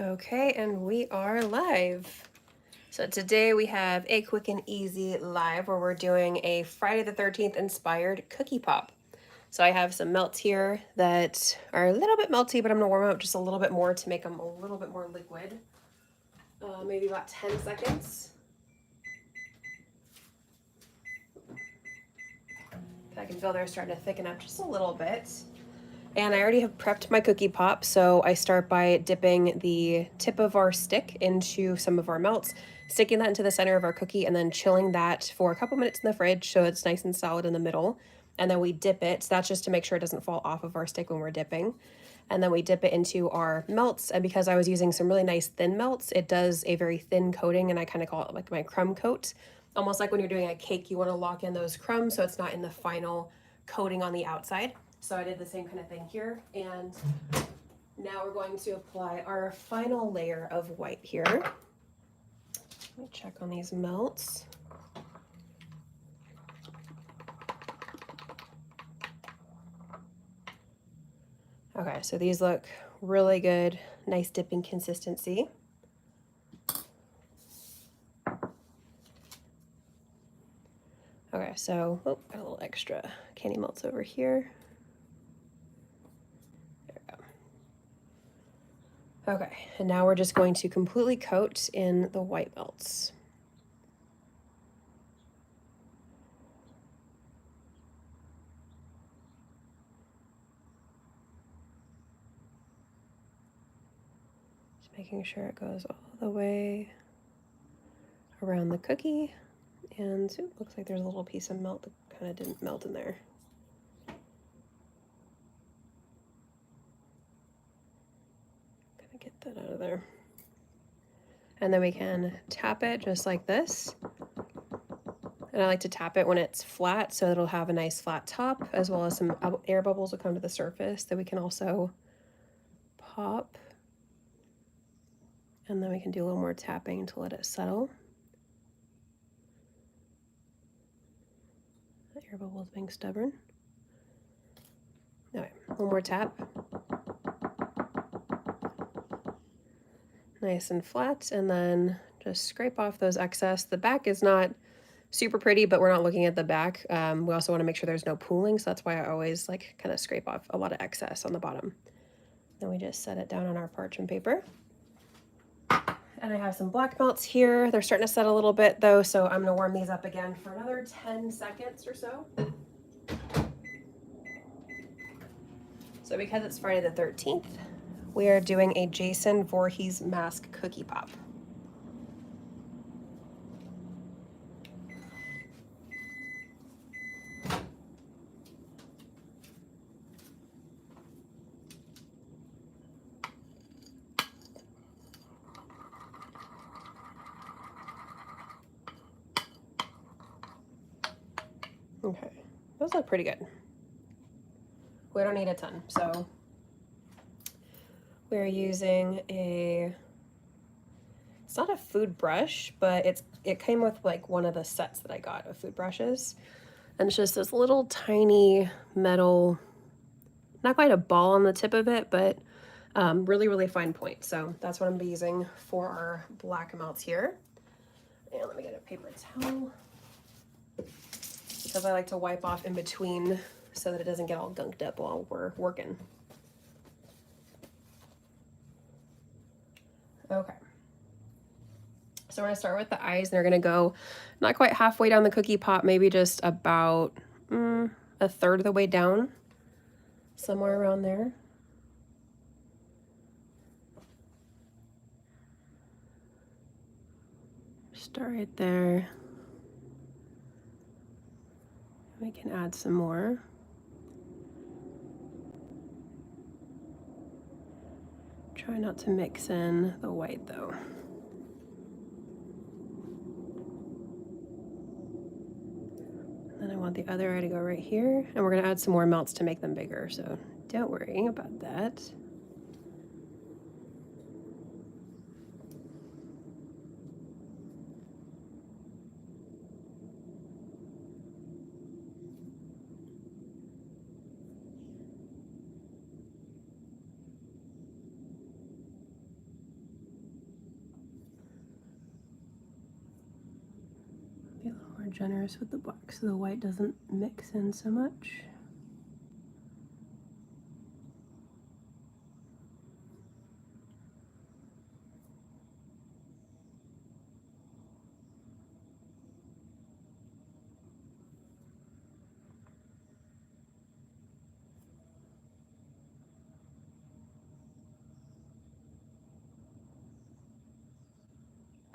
Okay, and we are live. So today we have a quick and easy live where we're doing a Friday the 13th inspired cookie pop. So I have some melts here that are a little bit melty, but I'm gonna warm them up just a little bit more to make them a little bit more liquid. Maybe about 10 seconds. I can feel they're starting to thicken up just a little bit. And I already have prepped my cookie pop, so I start by dipping the tip of our stick into some of our melts, sticking that into the center of our cookie, and then chilling that for a couple minutes in the fridge so it's nice and solid in the middle. And then we dip it. So that's just to make sure it doesn't fall off of our stick when we're dipping. And then we dip it into our melts. And because I was using some really nice thin melts, it does a very thin coating, and I kind of call it like my crumb coat. Almost like when you're doing a cake, you want to lock in those crumbs so it's not in the final coating on the outside. So I did the same kind of thing here, and now we're going to apply our final layer of white here. Let me check on these melts. Okay, so these look really good, nice dipping consistency. Okay, so got a little extra candy melts over here. Okay, and now we're just going to completely coat in the white melts. Just making sure it goes all the way around the cookie. And ooh, looks like there's a little piece of melt that kind of didn't melt in there. Gonna get that out of there. And then we can tap it just like this. And I like to tap it when it's flat so it'll have a nice flat top, as well as some air bubbles will come to the surface that we can also pop. And then we can do a little more tapping to let it settle. The air bubbles being stubborn. All right, one more tap. Nice and flat, and then just scrape off those excess. The back is not super pretty, but we're not looking at the back. We also want to make sure there's no pooling, so that's why I always like kind of scrape off a lot of excess on the bottom. Then we just set it down on our parchment paper. And I have some black melts here. They're starting to set a little bit though, so I'm gonna warm these up again for another 10 seconds or so. So because it's Friday the 13th, we are doing a Jason Voorhees mask cookie pop. Okay, those look pretty good. We don't need a ton, so we're using it's not a food brush, but it came with like one of the sets that I got of food brushes. And it's just this little tiny metal, not quite a ball on the tip of it, but really, really fine point. So that's what I'm gonna be using for our black melts here. And let me get a paper towel, because I like to wipe off in between so that it doesn't get all gunked up while we're working. Okay. So we're gonna start with the eyes, and they're gonna go not quite halfway down the cookie pop, maybe just about a third of the way down, somewhere around there. Start right there. We can add some more. Try not to mix in the white though. Then I want the other eye to go right here, and we're gonna add some more melts to make them bigger, so don't worry about that. generous with the black so the white doesn't mix in so much.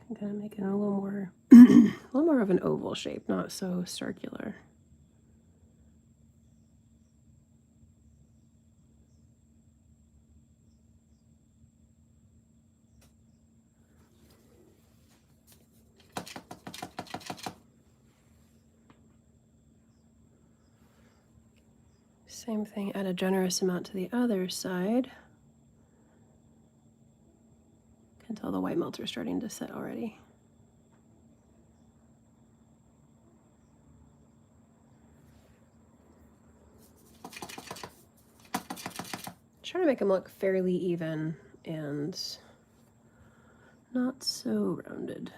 I'm gonna make it a little more, a little more of an oval shape, not so circular. Same thing, add a generous amount to the other side. Can tell the white melts are starting to set already. Trying to make them look fairly even and not so rounded.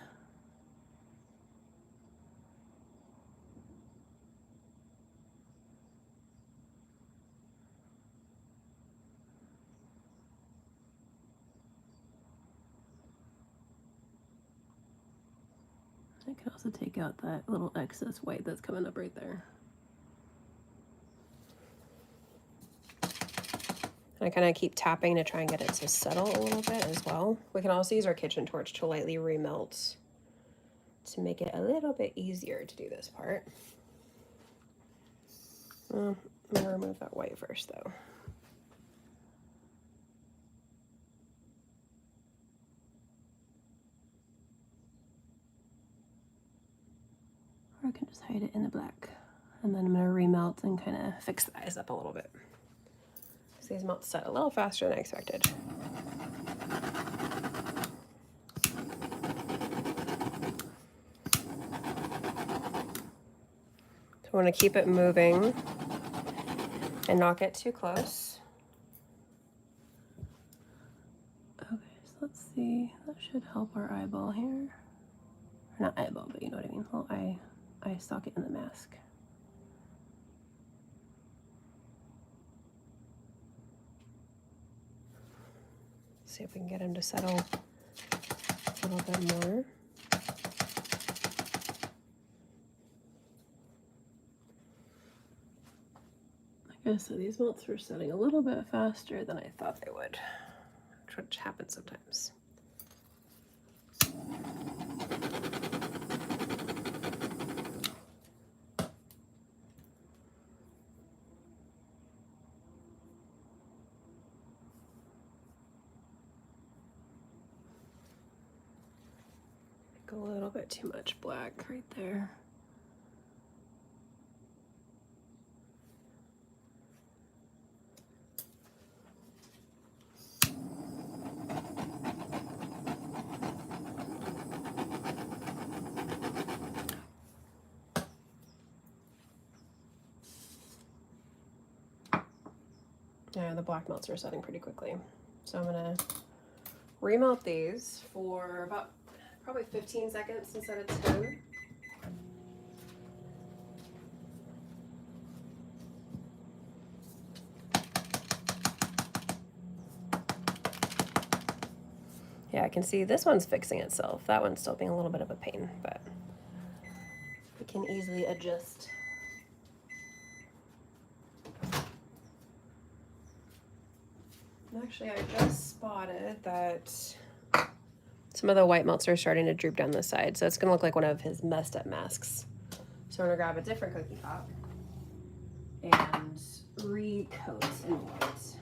I can also take out that little excess white that's coming up right there. And I kind of keep tapping to try and get it to settle a little bit as well. We can also use our kitchen torch to lightly remelt to make it a little bit easier to do this part. I'm gonna remove that white first though. Or I can just hide it in the black. And then I'm gonna remelt and kind of fix the eyes up a little bit. So these melts set a little faster than I expected. So I wanna keep it moving and not get too close. Okay, so let's see, that should help our eyeball here. Or not eyeball, but you know what I mean, little eye socket in the mask. See if we can get him to settle a little bit more. Like I said, these melts were setting a little bit faster than I thought they would, which happens sometimes. A little bit too much black right there. Yeah, the black melts are setting pretty quickly. So I'm gonna remelt these for about probably 15 seconds instead of 10. Yeah, I can see this one's fixing itself. That one's still being a little bit of a pain, but we can easily adjust. Actually, I just spotted that some of the white melts are starting to droop down the side, so it's gonna look like one of his messed up masks. So we're gonna grab a different cookie pop and recoat in white.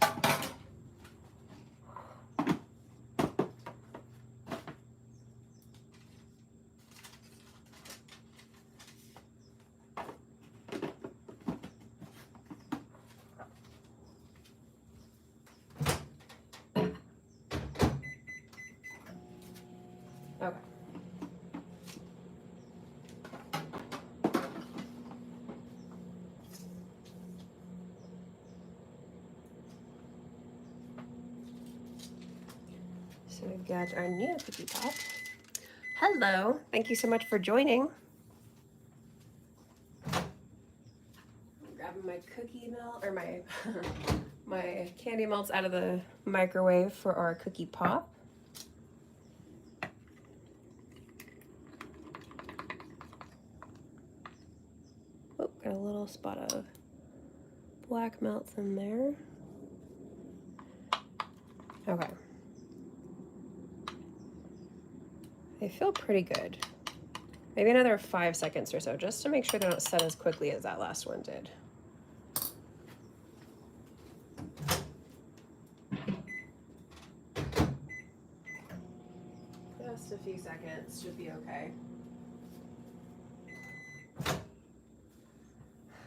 Okay. So we've got our new cookie pop. Hello, thank you so much for joining. cookie melt, or my my candy melts out of the microwave for our cookie pop. Oh, got a little spot of black melts in there. Okay. They feel pretty good. Maybe another 5 seconds or so, just to make sure they don't set as quickly as that last one did. Just a few seconds should be okay.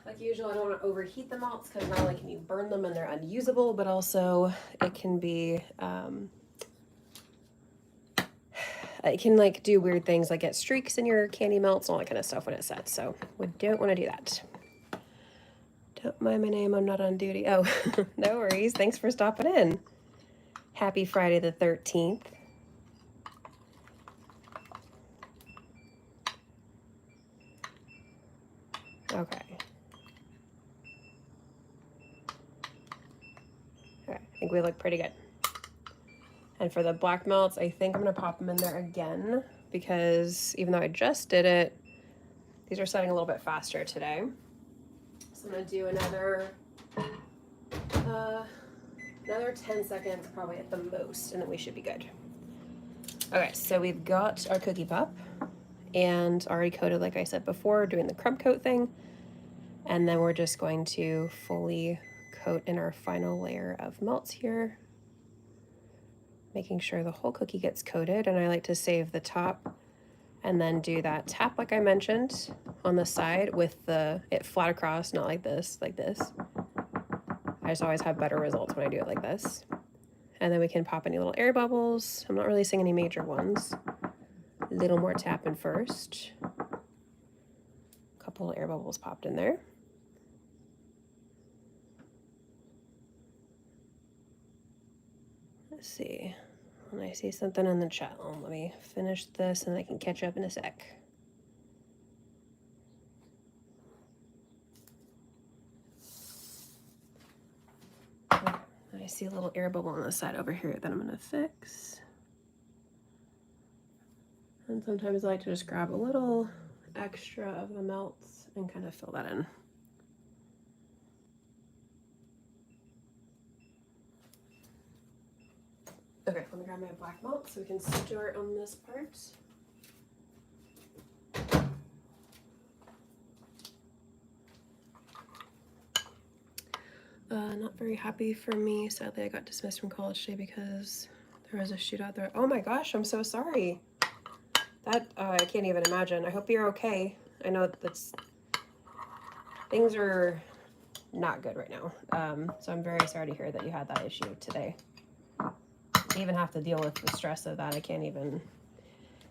Like usual, I don't want to overheat the melts because not only can you burn them and they're unusable, but also it can be, it can like do weird things like get streaks in your candy melts and all that kind of stuff when it sets. So we don't want to do that. Don't mind my name, I'm not on duty. Oh, no worries. Thanks for stopping in. Happy Friday the 13th. Okay. Okay, I think we look pretty good. And for the black melts, I think I'm gonna pop them in there again because even though I just did it, these are setting a little bit faster today. So I'm gonna do another 10 seconds probably at the most, and then we should be good. Okay, so we've got our cookie pop and already coated, like I said before, doing the crumb coat thing. And then we're just going to fully coat in our final layer of melts here, making sure the whole cookie gets coated. And I like to save the top and then do that tap like I mentioned on the side with it flat across, not like this, like this. I just always have better results when I do it like this. And then we can pop any little air bubbles. I'm not really seeing any major ones. A little more tapping first. A couple of air bubbles popped in there. Let's see. When I see something in the chat, let me finish this and I can catch up in a sec. I see a little air bubble on the side over here that I'm gonna fix. And sometimes I like to just grab a little extra of the melts and kind of fill that in. Okay, let me grab my black melt so we can start on this part. Not very happy for me. Sadly, I got dismissed from college today because there was a shootout there. Oh my gosh, I'm so sorry. That, I can't even imagine. I hope you're okay. I know things are not good right now. So I'm very sorry to hear that you had that issue today. To even have to deal with the stress of that, I can't even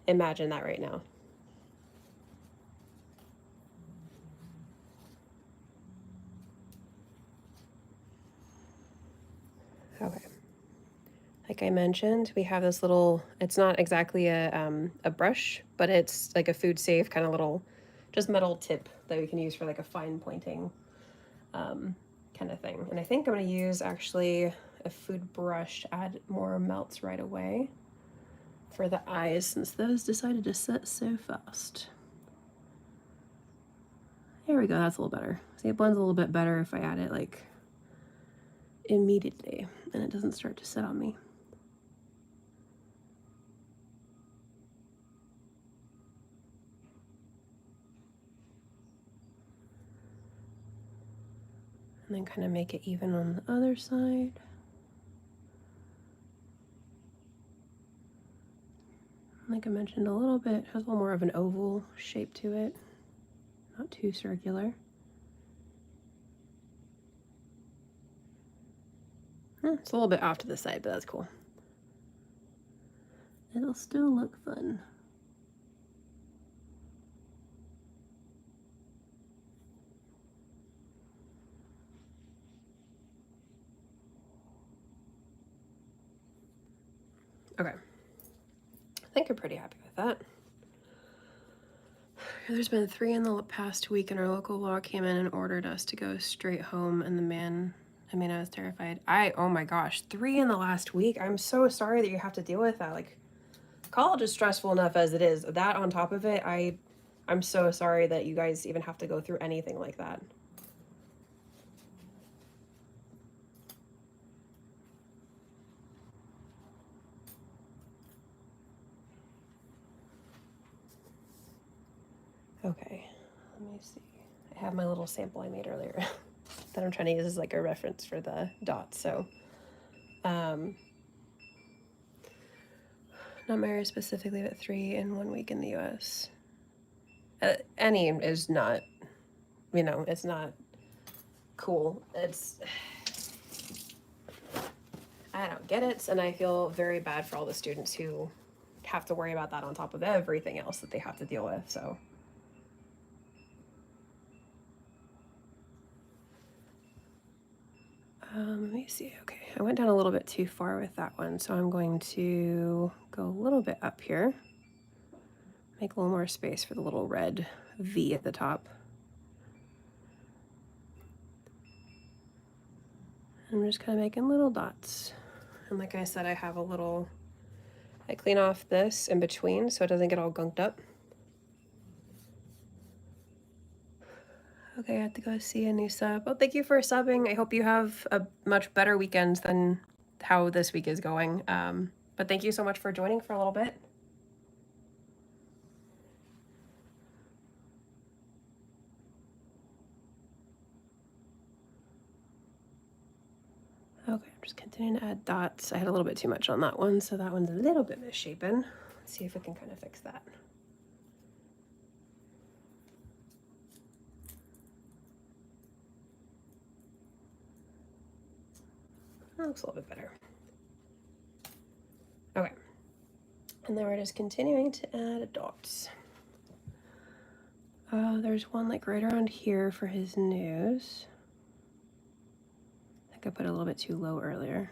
imagine that right now. Okay. Like I mentioned, we have this little, it's not exactly a brush, but it's like a food safe kind of little, just metal tip that we can use for like a fine pointing kind of thing. And I think I'm going to use actually a food brush to add more melts right away for the eyes since those decided to set so fast. There we go, that's a little better. See, it blends a little bit better if I add it like immediately and it doesn't start to set on me. And then kind of make it even on the other side. Like I mentioned, a little bit, has a little more of an oval shape to it, not too circular. It's a little bit off to the side, but that's cool. It'll still look fun. Okay. I think I'm pretty happy with that. There's been 3 in the past week, and our local law came in and ordered us to go straight home. And the man, I mean, I was terrified. Oh my gosh, 3 in the last week. I'm so sorry that you have to deal with that. Like, college is stressful enough as it is. That on top of it, I'm so sorry that you guys even have to go through anything like that. Okay, let me see. I have my little sample I made earlier that I'm trying to use as like a reference for the dots. So, not married specifically, but 3 in 1 week in the U.S. Any is not, it's not cool. I don't get it, and I feel very bad for all the students who have to worry about that on top of everything else that they have to deal with. So. Let me see. Okay, I went down a little bit too far with that one, so I'm going to go a little bit up here. Make a little more space for the little red V at the top. I'm just kind of making little dots. And like I said, I clean off this in between so it doesn't get all gunked up. Okay, I have to go see a new sub. Oh, thank you for subbing. I hope you have a much better weekend than how this week is going. But thank you so much for joining for a little bit. Okay, I'm just continuing to add dots. I had a little bit too much on that one, so that one's a little bit misshapen. Let's see if we can kind of fix that. That looks a little bit better. Okay, and then we're just continuing to add dots. There's one like right around here for his nose. I think I put it a little bit too low earlier.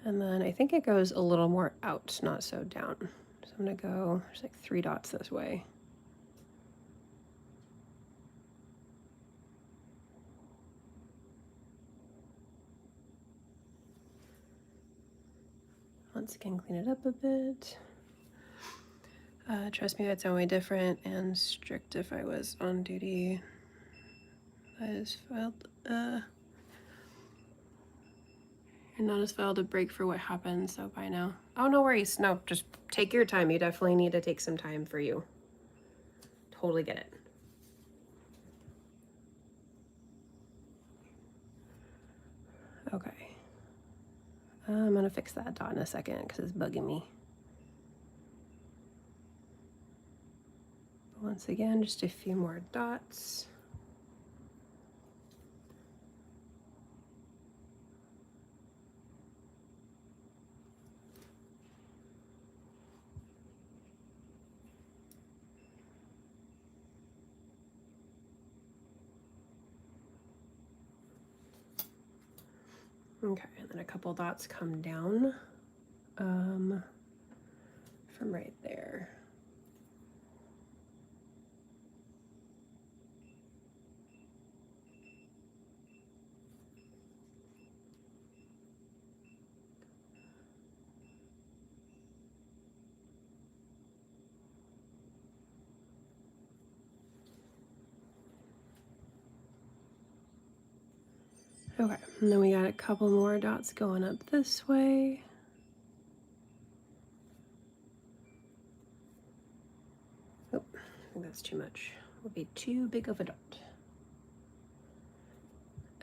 And then I think it goes a little more out, not so down. So I'm gonna go, there's like 3 dots this way. Once again, clean it up a bit. Trust me, that's only different and strict if I was on duty. That is filed. You're not as filed a break for what happened, so bye now. Oh, no worries. No, just take your time. You definitely need to take some time for you. Totally get it. Okay. I'm gonna fix that dot in a second because it's bugging me. Once again, just a few more dots. Okay, and then a couple dots come down from right there. Okay, and then we got a couple more dots going up this way. Oh, I think that's too much. Would be too big of a dot.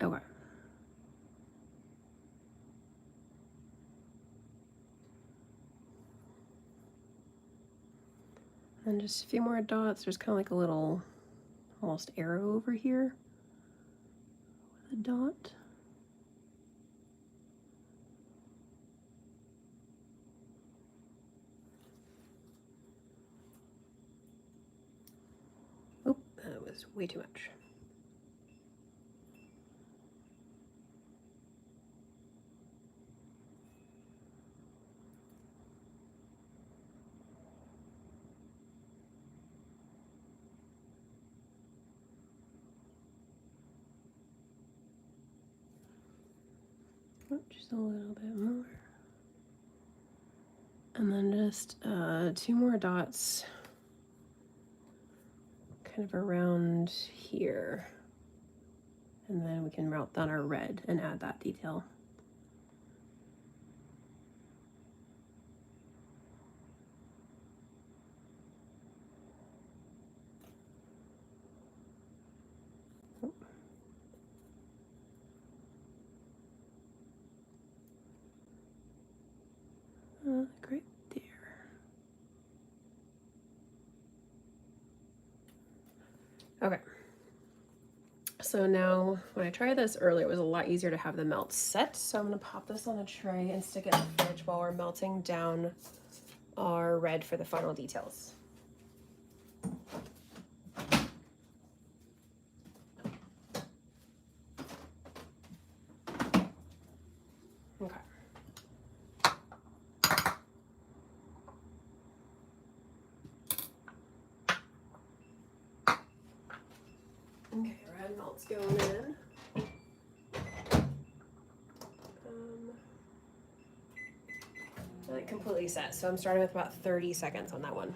Okay. And just a few more dots. There's kind of like a little almost arrow over here with a dot. Oh, that was way too much. Just a little bit more. And then just 2 more dots kind of around here. And then we can melt down our red and add that detail. Right there. Okay. So now, when I tried this earlier, it was a lot easier to have the melt set. So I'm going to pop this on a tray and stick it in the fridge while we're melting down our red for the final details. Okay. Okay, red melt's going in. Like completely set, so I'm starting with about 30 seconds on that one.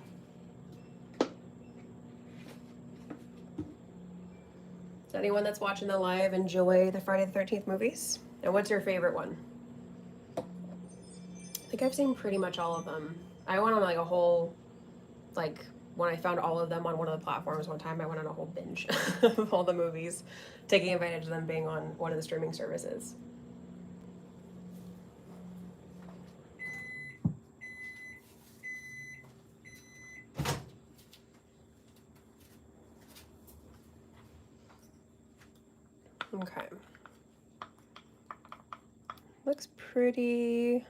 Does anyone that's watching the live enjoy the Friday the 13th movies? And what's your favorite one? I think I've seen pretty much all of them. I went on like a whole, like when I found all of them on one of the platforms one time, I went on a whole binge of all the movies, taking advantage of them being on one of the streaming services. Okay. Looks pretty,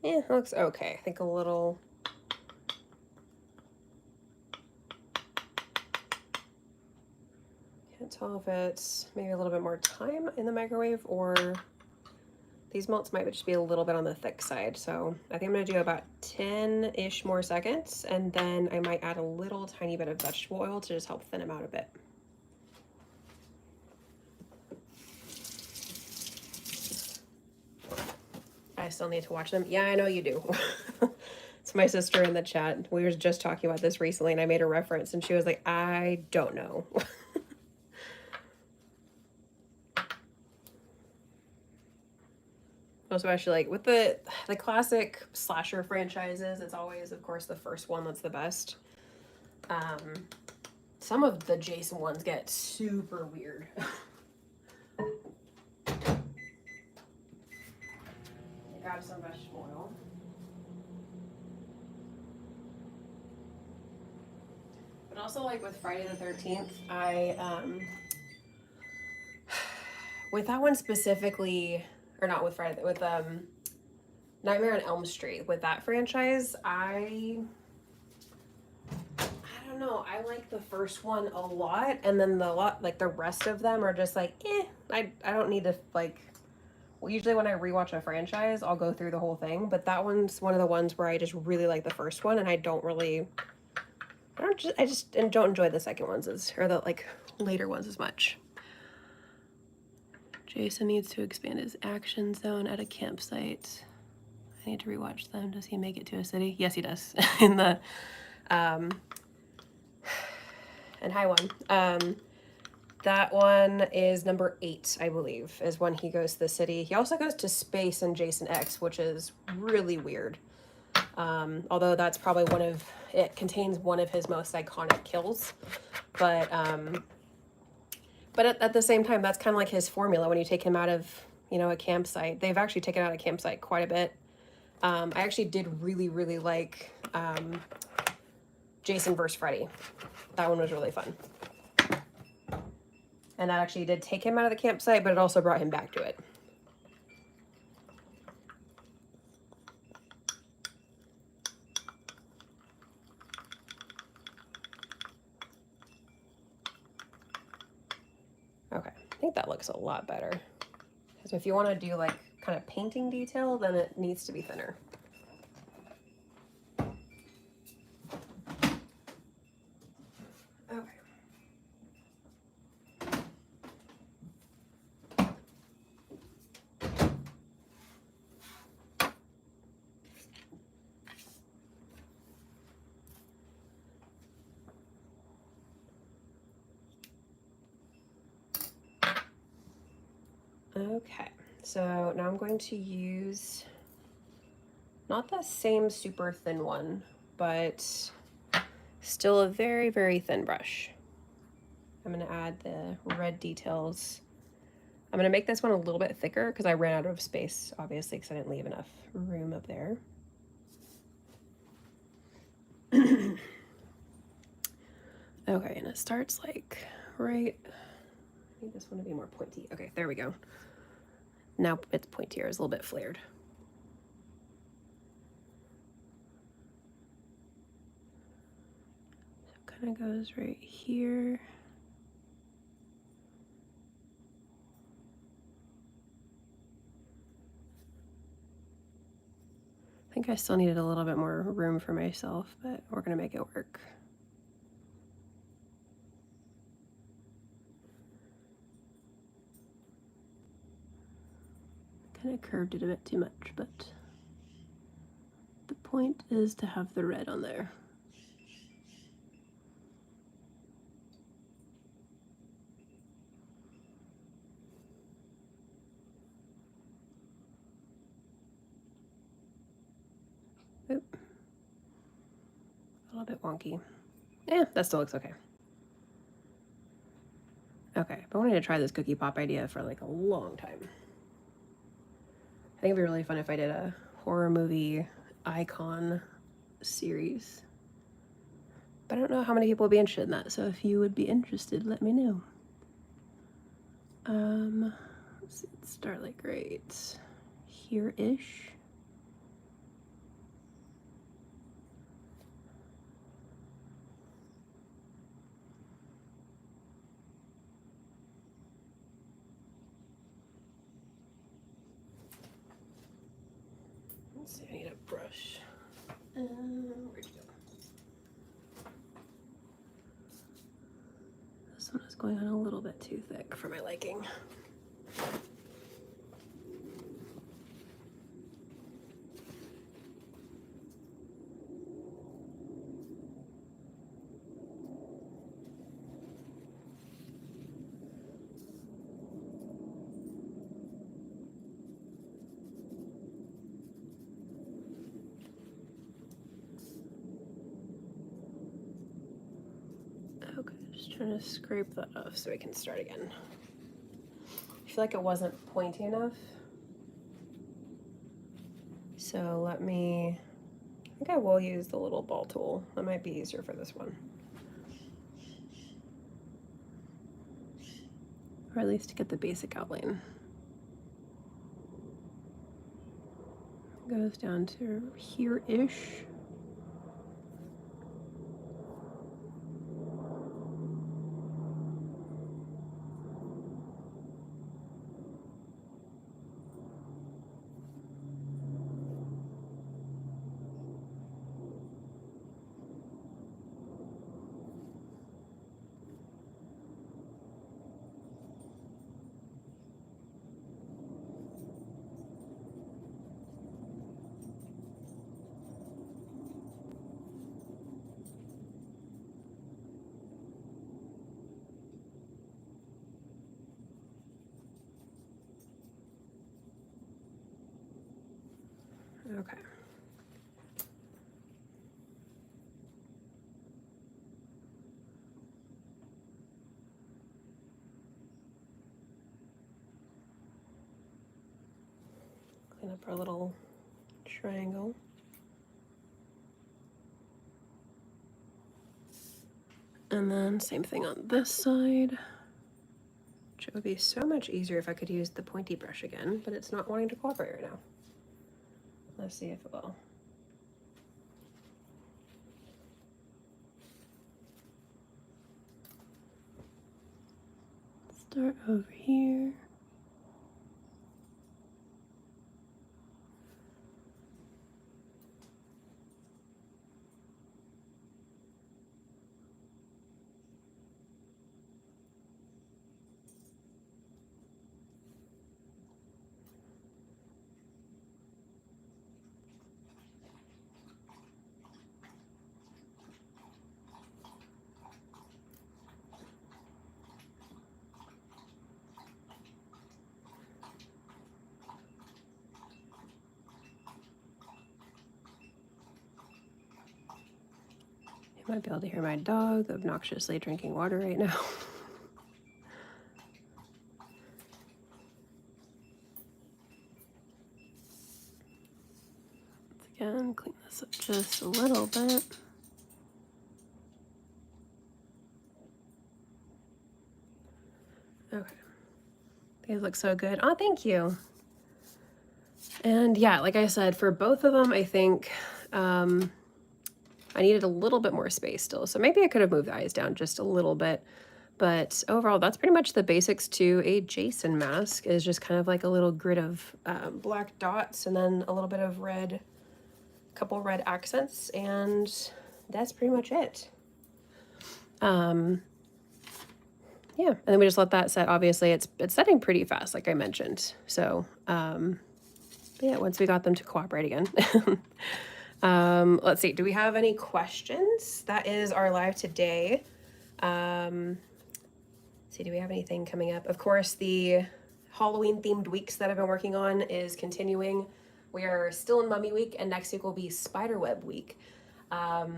it looks okay. I think a little, can't tell if it's maybe a little bit more time in the microwave or these melts might just be a little bit on the thick side. So I think I'm gonna do about 10-ish more seconds, and then I might add a little tiny bit of vegetable oil to just help thin them out a bit. I still need to watch them. Yeah, I know you do. It's my sister in the chat. We were just talking about this recently and I made a reference and she was like, I don't know. Especially like with the classic slasher franchises, it's always, of course, the first one that's the best. Some of the Jason ones get super weird. Grab some vegetable oil. But also, like with Friday the 13th, with that one specifically, or not with Friday, with Nightmare on Elm Street, with that franchise, I don't know, I like the first one a lot, and then the rest of them are just like, I don't need to, like, usually when I rewatch a franchise, I'll go through the whole thing, but that one's one of the ones where I just really like the first one, and I don't enjoy the second ones or the like later ones as much. Jason needs to expand his action zone at a campsite. I need to rewatch them. Does he make it to a city? Yes, he does. In the and hi one. That one is number 8, I believe, is when he goes to the city. He also goes to space in Jason X, which is really weird. Although that's probably it contains one of his most iconic kills. But at the same time, that's kind of like his formula when you take him out of, a campsite. They've actually taken out a campsite quite a bit. I actually did really, really like Jason vs. Freddy. That one was really fun. And that actually did take him out of the campsite, but it also brought him back to it. Okay, I think that looks a lot better. So if you want to do like kind of painting detail, then it needs to be thinner. Okay. Okay, so now I'm going to use not the same super thin one, but still a very, very thin brush. I'm gonna add the red details. I'm gonna make this one a little bit thicker because I ran out of space, obviously, because I didn't leave enough room up there. Okay, and it starts like right, I need this one to be more pointy. Okay, there we go. Now it's pointier, it's a little bit flared. So it kind of goes right here. I think I still needed a little bit more room for myself, but we're gonna make it work. Kind of curved it a bit too much, but the point is to have the red on there. Oop. A little bit wonky. Yeah, that still looks okay. Okay, but I wanted to try this cookie pop idea for like a long time. I think it'd be really fun if I did a horror movie icon series. But I don't know how many people would be interested in that, so if you would be interested, let me know. Let's see, let's start like right here-ish. Let's see, I need a brush. Where'd you go? This one is going on a little bit too thick for my liking. Okay, just trying to scrape that off so we can start again. I feel like it wasn't pointy enough. So let me, I think I will use the little ball tool. That might be easier for this one. Or at least to get the basic outline. Goes down to here-ish. Okay. Clean up our little triangle. And then same thing on this side, which would be so much easier if I could use the pointy brush again, but it's not wanting to cooperate right now. Let's see if it will. Start over here. Might be able to hear my dog obnoxiously drinking water right now. Again, clean this up just a little bit. Okay. These look so good. Oh, thank you. And yeah, like I said, for both of them, I think I needed a little bit more space still. So maybe I could have moved the eyes down just a little bit. But overall, that's pretty much the basics to a Jason mask, is just kind of like a little grid of black dots and then a little bit of red, couple red accents, and that's pretty much it. Yeah, and then we just let that set. Obviously, it's setting pretty fast, like I mentioned. So, yeah, once we got them to cooperate again. Let's see, do we have any questions? That is our live today. See, do we have anything coming up? Of course, the Halloween themed weeks that I've been working on is continuing. We are still in Mummy Week, and next week will be Spiderweb Week. So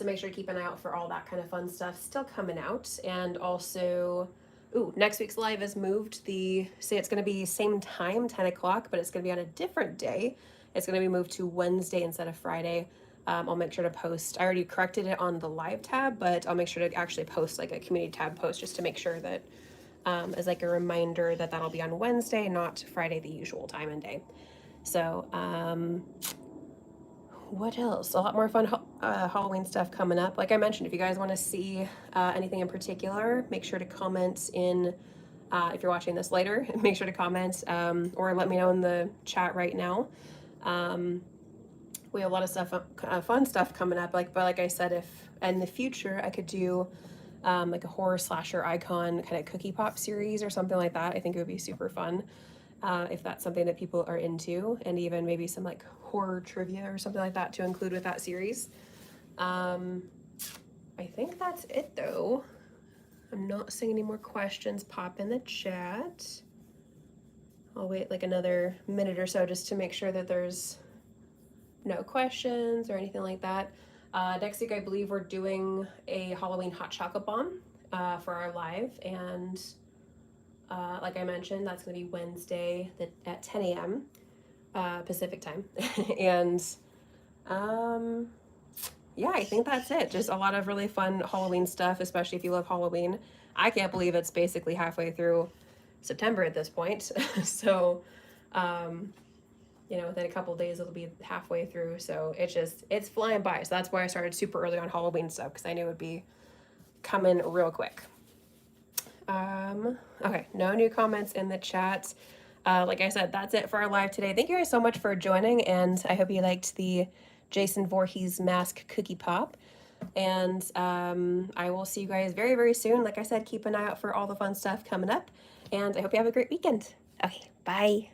make sure to keep an eye out for all that kind of fun stuff still coming out. And also, next week's live is moved. Say it's going to be same time, 10 o'clock, but it's going to be on a different day. It's going to be moved to Wednesday instead of Friday. I'll make sure to post. I already corrected it on the live tab, but I'll make sure to actually post like a community tab post just to make sure that as like a reminder that that'll be on Wednesday, not Friday, the usual time and day. So, what else? A lot more fun Halloween stuff coming up. Like I mentioned, if you guys want to see anything in particular, make sure to comment in, if you're watching this later, make sure to comment or let me know in the chat right now. We have a lot of stuff, fun stuff coming up. But like I said, if in the future I could do like a horror slasher icon kind of cookie pop series or something like that, I think it would be super fun. If that's something that people are into, and even maybe some like horror trivia or something like that to include with that series. I think that's it though. I'm not seeing any more questions pop in the chat. I'll wait like another minute or so just to make sure that there's no questions or anything like that. Next week, I believe we're doing a Halloween hot chocolate bomb for our live, and like I mentioned, that's going to be Wednesday at 10 a.m. Pacific time. And yeah, I think that's it. Just a lot of really fun Halloween stuff, especially if you love Halloween. I can't believe it's basically halfway through September at this point. So, within a couple of days, it'll be halfway through. So it's flying by. So that's why I started super early on Halloween stuff, because I knew it would be coming real quick. Okay, no new comments in the chat. Like I said, that's it for our live today. Thank you guys so much for joining, and I hope you liked the Jason Voorhees mask cookie pop. And I will see you guys very, very soon. Like I said, keep an eye out for all the fun stuff coming up, and I hope you have a great weekend. Okay, bye.